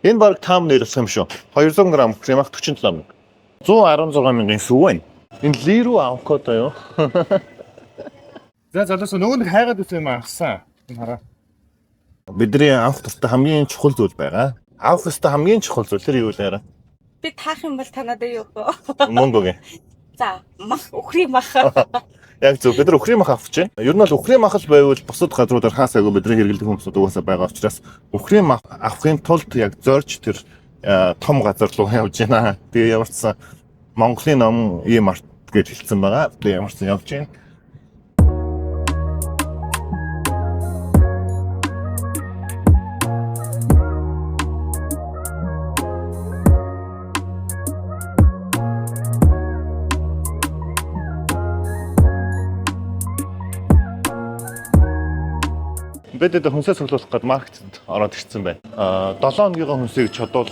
Энэ баг таам нэрс юм шүү. 200 г кремах 47 мянга. 116 мянган сүү байна. Энэ лирүү авокадо юу? За залуусаа нөгөө нэг хайгаад үс юм авсан. Энэ хараа. Бидний авах тустай хамгийн чухал зүйл байгаа. Авах тустай хамгийн чухал зүйл тэр юу вэ? Би таах юм бол танад юу вэ? Монгогийн. За, мах, өхрийн мах. Яг зөв. Бид нар өхрийн мах авах чинь. Ер нь бол өхрийн мах л байвал бусад газруудаар хаасаагүй бидний хэрэглэх хүмүүсүүд угаасаа байгаа учраас өхрийн мах авахын тулд яг зорж тэр том газар руу явж байна. Тэгээ ямарчсан Монголын ном ийм арт гэж хэлсэн байгаа. Тэгээ ямарчсан явж байна. Бид хүнсээ цуглуулах гээд маркетд ороод ирсэн байна. 7 өдрийн хүнсийг чадвал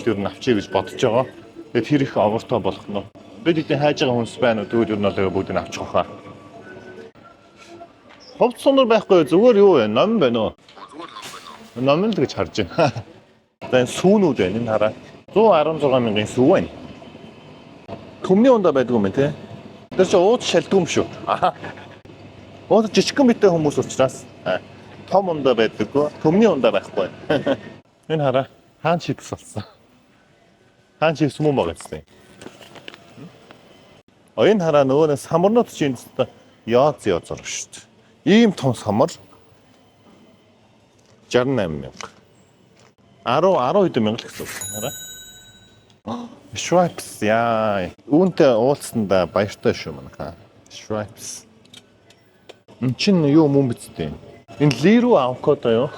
ер нь авчий гэж бодож байгаа. Тэгээд тэр их овортой болох нь. Бид эдийн хайж байгаа хүнс байна уу? Тэгвэл ер нь бол бүгдийг авчих واخа. Ховц сонор байхгүй зүгээр юу вэ? Ном байна уу? Ном л гэж харж байна. За энэ сүүнүүд байна. Энэ хараа. 116 мянган сүү байна. Төмний ундаа байдаг юм те. Тэр чинь ууд шалдгүй юм шүү. Ууд жижигхэн битэй хүмүүс учраас том ундаа байдаггүй, төмний ундаа байхгүй. Энэ хараа хаан чипс болсон. Хаан чипс мөн байгаа гэсэн. Энэ хараа нөгөө самарнууд чинь яоз зураг шүү дээ. Ийм том самар 68 мянга. 10 мянга л гэсэн үг. Хараа. Stripes яа. Үүнтэй уулзсандаа баяртай шүү манайхаа. Stripes. Энд чинь юу мөн бицтэй. Энэ лирүү авокадо юу?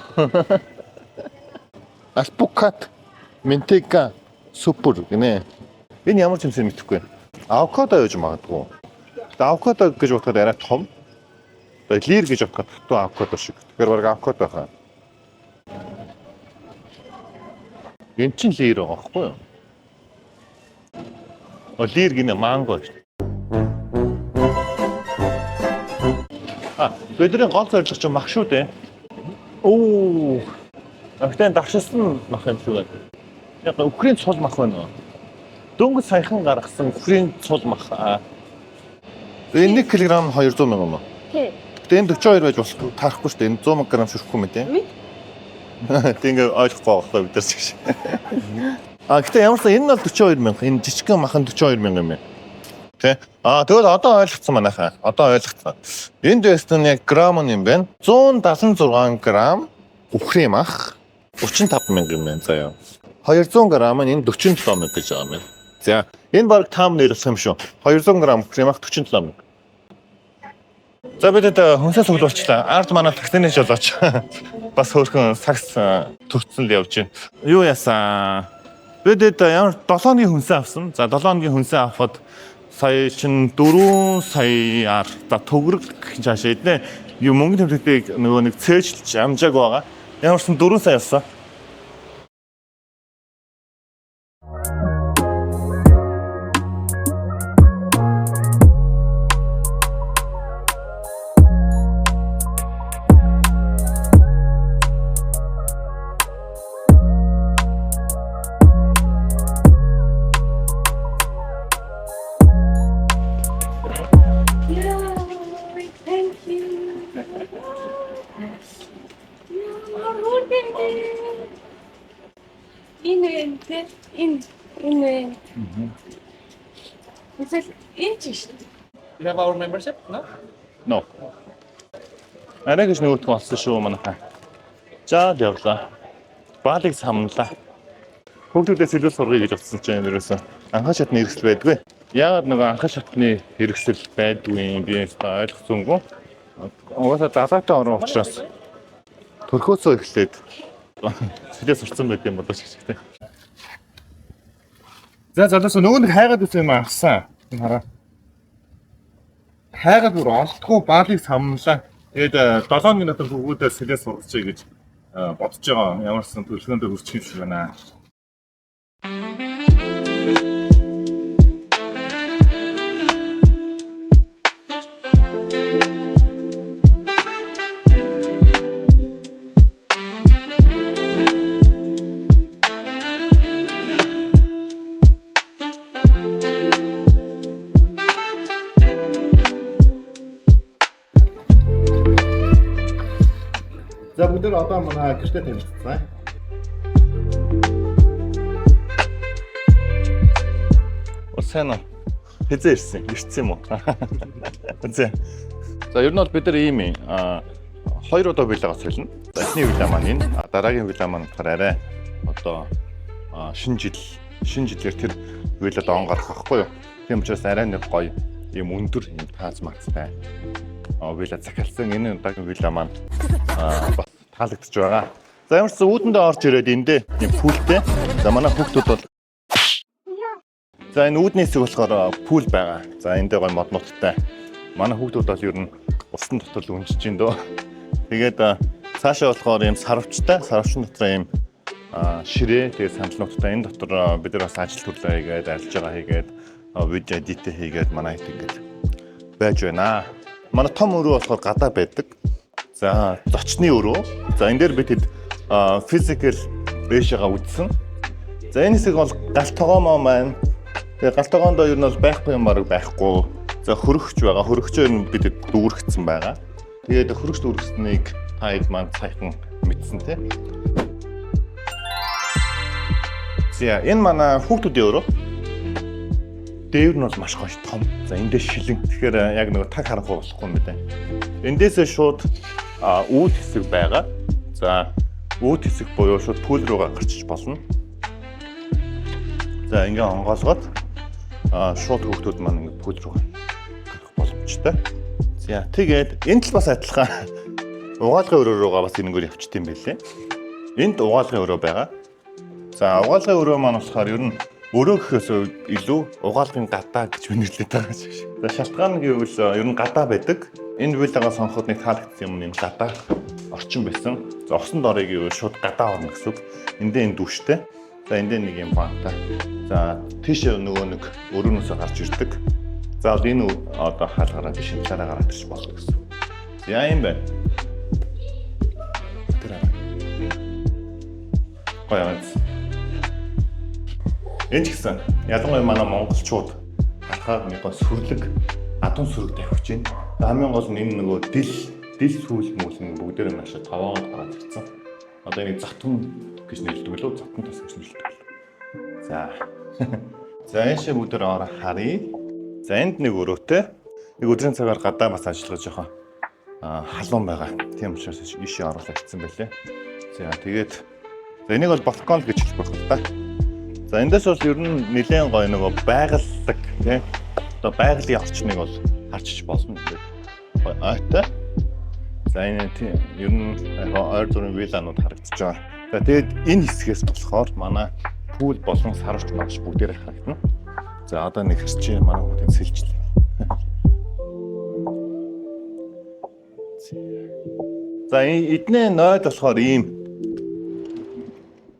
Аспукат ментека супер гинэ. Энэ ямар ч юмсыг мэдэхгүй. Авокадо яаж магадгүй. Авокадо гэж бодоход арай том. Лир гэж бодоход туу авокадо шиг. Тэгэхээр баг авокадо хаа. Энэ чинь лир байгаа байхгүй юу? Лир гинэ манго. Бидний гол зорилго чинь мах шүү дээ. Оо. Ахтан давшилсан мах юм шүү дээ. Яг өхрийн цул мах байна уу? Дөнгөж саяхан гаргасан өхрийн цул мах. Энэ 1 кг 200 мянга юм уу? Тий. Гэтэ энэ 42 байж болох таарахгүй шүү дээ. Энэ 100 г шүрхгүй мэт ээ. Тингээ ойлгохгүй байгаа бид нар шиг. Гэтэ ямарсан энэ бол 42 мянга. Энэ жижигхэн мах нь 42 мянга юм. Тэ. Тэгвэл одоо ойлгоцсон манайхаа. Одоо ойлгоцсон. Энд дэстэн яг грам юм байна. 176 грам өхрийн мах 35 мянга юм байна заяа. 200 грам нь энэ 47 мянга гэж байгаа юм. За, энэ баг таам нэрс юм шүү. 200 грам өхрийн мах 47 мянга. За бид хүнсээ цуглуулчлаа. Ард манай таксины жолооч. Бас хөөрхөн сакс төрцөн л явж байна. Юу яасан? Бид ямар 7 өдрийн хүнсээ авсан. За 7 өдрийн хүнсээ авахад сая чин 4 саяар төгрөг цаашаа эднэ юу мөнгө төвлөлтийг нөгөө нэг цээжлж амжааг байгаа. Ямарсан 4 сая авсан. Is it interesting? You have our membership? No? No. Арайгч нөгөөт болсон шүү манайхаа. За явлаа. Баалыг самналаа. Хүүхдүүдээс илүү сургая гэж утсан чинь ерөөсөө анхаа шатны хэрэгсэл байдгүй. Яагаад нөгөө анхаа шатны хэрэгсэл байдгүй би ойлгосонгүй. Угаасаа далайтай орон учраас төрхөөсөө эхлээд сэлээс сурцсан байт юм болоо шиг тийм. За залуусаа нөгөө нэг хайгаад үс юм авсан. Энэ хараа. Хайгаад бүр олдгүй баалыг самналаа. Тэгээд 7 өдрийн дотор хүүхдүүдээ сэлээс сургацъя гэж бодож байгаа. Ямарсан төлөвлөгөөнд хүрчих юм шиг байна. одоо манай гэртээ танилцсан. Сайн уу? Хизээ ирсэн юм уу? Зэ. За ер нь бол бид нар ийм 2 удаа виллагаас солино. За эхний вилла маань энэ, дараагийн вилла маань болохоор арай одоо шинэ жилээр тэр виллад он гарах байхгүй юу? Тийм учраас арай нэг гоё ийм өндөр ийм тааз мацтай вилла захиалсан. Энэ удаагийн вилла маань бас таалагдж байгаа. За ямар ч үүдэндээ орж ирээд эндээ ийм пүүлтэй. За манай хүүхдүүд бол за энэ үүдний хэсэг болохоор пүүл байгаа. За энд дээр гой моднуудтай. Манай хүүхдүүд бол ер нь усан дотор л үнжиж ин дөө. Тэгээд цаашаа болохоор ийм сарвчтай, сарвчин дотор ийм ширээ, тэгээд сандалнуудтай энэ дотор бид нар бас ажил төрлөө хийгээд, арилж байгаа хийгээд, видео эдит хийгээд манай хэд ингэж байж байна. Манай том өрөө болохоор гадаа байдаг. За зочны өрөө. За энэ дээр бид физикал дэшега үзсэн. За энэ хэсэг бол галт тогоомоо маань. Тэгээ галт тогоондоо ер нь бол байхгүй юм бараг байхгүй. За хөрөгч байгаа. Хөрөгчөөр нь бид дүүргэцсэн байгаа. Тэгээд хөрөгч дүүргэснийг та хэд маань саяхан мэдсэн тий. За энэ манай хүүхдүүдийн өрөө. Дээвэр нь бол маш гоё том. За эндээ шилэн. Тэгэхээр яг нэг таг харах болохгүй юм байна. Эндээсээ шууд үүд хэсэг байгаа. За үүд хэсэг буюу шууд пүүл рүүгээ гарчиж болно. За ингээ онгоолгоод шууд хүүхдүүд маань ингээ пүүл рүү гарах боломжтой. За тэгээд энд л бас адилхан угаалгын өрөө рүүгээ бас энэгээр явчихд юм байлээ. Энд угаалгын өрөө байгаа. За угаалгын өрөө маань болохоор ер нь өрөө гэхээс илүү угаалгын гадаа гэж нэрлэдэг байгаа шиг. За шалтгаан гэвэл ер нь гадаа байдаг. Энэ виллагаа сонгоход нэг таалагдсан юм гадаа орчин байсан. За усанд орё гэвэл шууд гадаа орно гэсэн үг. Эндээ энэ дүүштэй. За эндээ нэг юм бантай. За тийш нөгөө нэг өрөөнөөсөө гарч ирдэг. За энэ одоо хаалгараа тийш цаараа гараад ирж болно гэсэн. За юм байна. Гоёмц. Энд ч гэсэн ялангуяа манай монголчууд харахаар нэг гоо сүрлэг, адун сүрэг тавьж байна. Хамгийн гол нь энэ нөгөө дил сүүл мүүлэн бүгдээрээ маш таваад гараад ирсэн. Одоо энийг затун гэж нэрлэдэг лөө, затун тас гэж нэрлэдэг. За. За энэ шиг бүгдээр ороо харъя. За энд нэг өрөөтэй. Нэг өдрийн цагаар гадаа бас ажиллаж байгаа халуун байгаа. Тийм учраас ийшээ оруулаад ирсэн байлээ. За тэгээд за энийг бол балкон гэж хэлэх байх л та. За эндээс бол ер нь нэлээд гоё нөгөө байгаллаг тий. Одоо байгалийн орчныг бол харчиж болно гэдэг. Гоё ойтой. За энэ тийм ер нь ойр зүрийн вилланууд харагдаж байгаа. За тэгээд энэ хэсгээс болохоор манай пүүл болон сарвч марш бүгдээр харагдана. За одоо нэг хэсчээ манай хүүхдийн сэлжлээ. За эдний нойл болохоор ийм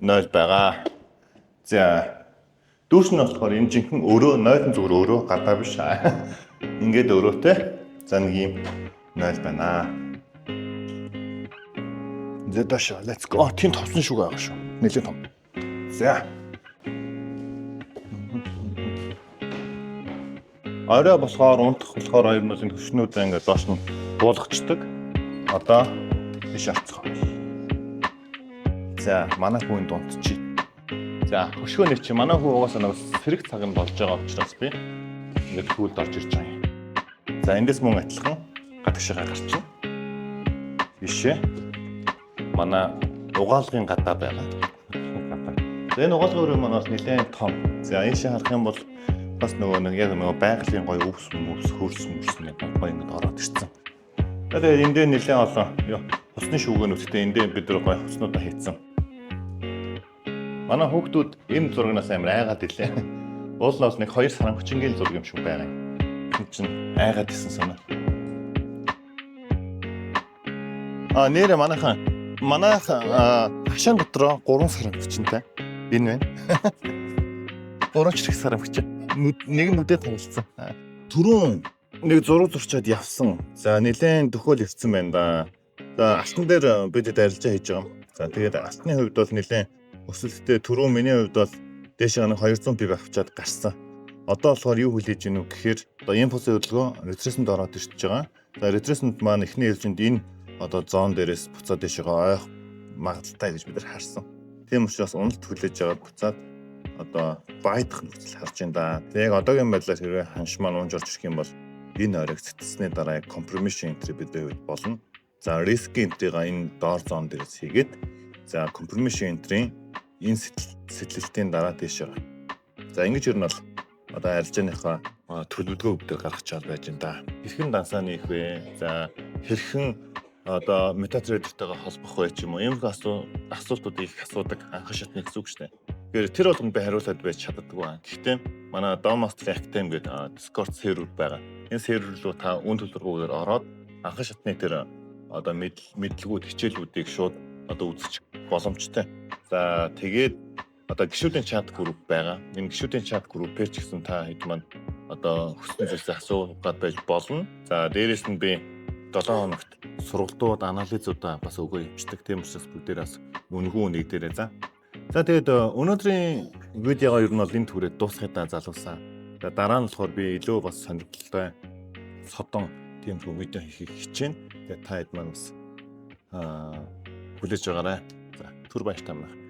нойл байгаа. За дүүш нь болохоор энэ жинхэнэ өрөө нойлын зүгээр өрөө гадаа биш. Ингээд өрөөтэй. За нэг ийм нойл байна. За дэш let's go. Тийм товсон шүүг байгаа шүү. Нэлээд том. За. Орой болохоор унтах болохоор хоёр нь энэ хөшнүүдээ ингээд доош нь буулгачдаг. Одоо биш арцгаа. За манай хүүнд унтчих. За хөшгөөний чи манай хүү угаасаа нэг сэрэг цагт болж байгаа учраас би ингээд хүүлд орж ирж байгаа юм. За эндээс мөн адилхан гадагшаа гарчихна. Бишээ. Манай угаалгын гадаа байгаа. За энэ угаалгын өрөө маань бас нэлээд том. За энэ шиг харах юм бол бас нөгөө нэг яг нөгөө байгалийн гоё өвс хөрсөн нэг гоё ингэ ороод ирсэн. Тэгээд эндээ нэлээд олон хусны шүүгэнүүдтэй эндээ бид нар гоё хуснуудаа хийцэн. Манай хүүхдүүд энэ зурагнаас амар айгаад илээ. Уулнаас нэг 2 саран хүчингийн зураг юм шиг байгаа юм. Тэр чинь айгаад исэн санаа. Нэрэ манай хашаан дотроо 3 саран хүчинтэй. Энэ байна. 3 ч их саран хүчин. Нэг нүдэд танилцсан. Түрүүн нэг зураг зурчаад явсан. За нэлээд төхөөл ирсэн байна да. За алтан дээр бид арилжаа хийж байгаа. За тэгээд алтны хувьд бол нэлээд өсөлттэй. Түрүүн миний хувьд бол дээшээ нэг 200 пип авчаад гарсан. Одоо болохоор юу хүлээж гинүү гэхээр одоо импульсын хөдөлгөөн ретресэнд ороод ирж байгаа. За ретресэнд маань эхний ээлжинд энэ одоо зон дээрээс буцаад дээшээ ойх магадaltaй гэж бид нар харсан. Тийм учраас уналт хүлээж аваад буцаад одоо байдах нөхцөл харж байна да. Тэг яг одоогийн байдлаар хэрвээ ханш маань унж орж ирэх юм бол энэ оройг цэцсэний дараа яг compromission entry бидний үед болно. За risk entry-га энэ доор зоон дээрээс хийгээд за compromission entry энэ сэтэлтийн дараа тийш байгаа. За ингэж ер нь бол одоо арилжааныхаа төлөвлөгөө бүгдээр гаргаж чад байж байна да. Хэрхэн дансаа нээх вэ? За хэрхэн одоо MetaTrader-тэйгээ холбох вэ ч юм уу? Ийм асуултуудыг их асуудаг анхан шатны гэсэн үг шүү дээ. Тэгэхээр тэр болгонд би хариулаад байж чаддаггүй. Гэхдээ манай Dommaster Active гэдэг Discord сервер байгаа. Энэ сервер рүү та үн төлбөргүйгээр ороод анхан шатны тэр одоо мэдлэгүүд, хичээлүүдийг шууд одоо үзчих боломжтой. За тэгээд одоо гишүүдийн чат групп байгаа. Энэ гишүүдийн чат группээр ч гэсэн та хэд маань одоо хүссэн зүйлсээ асуух гад байж болно. За дээрэс нь би 7 хоногт сургалтууд, анализуудаа бас өгөө явуулдаг. Тийм учраас бүгдээрээс үнэгүй нэг дээрээ за. За тэгээд өнөөдрийн видеого ер нь бол энэ түрээд дуусгая залуусаа. За дараа нь болохоор би илүү бас сонирхолтой содон тийм видео хийхийг хичээнэ. Тэгээд та хэд маань бас хүлээж байгаарай. За түр баяртай байна.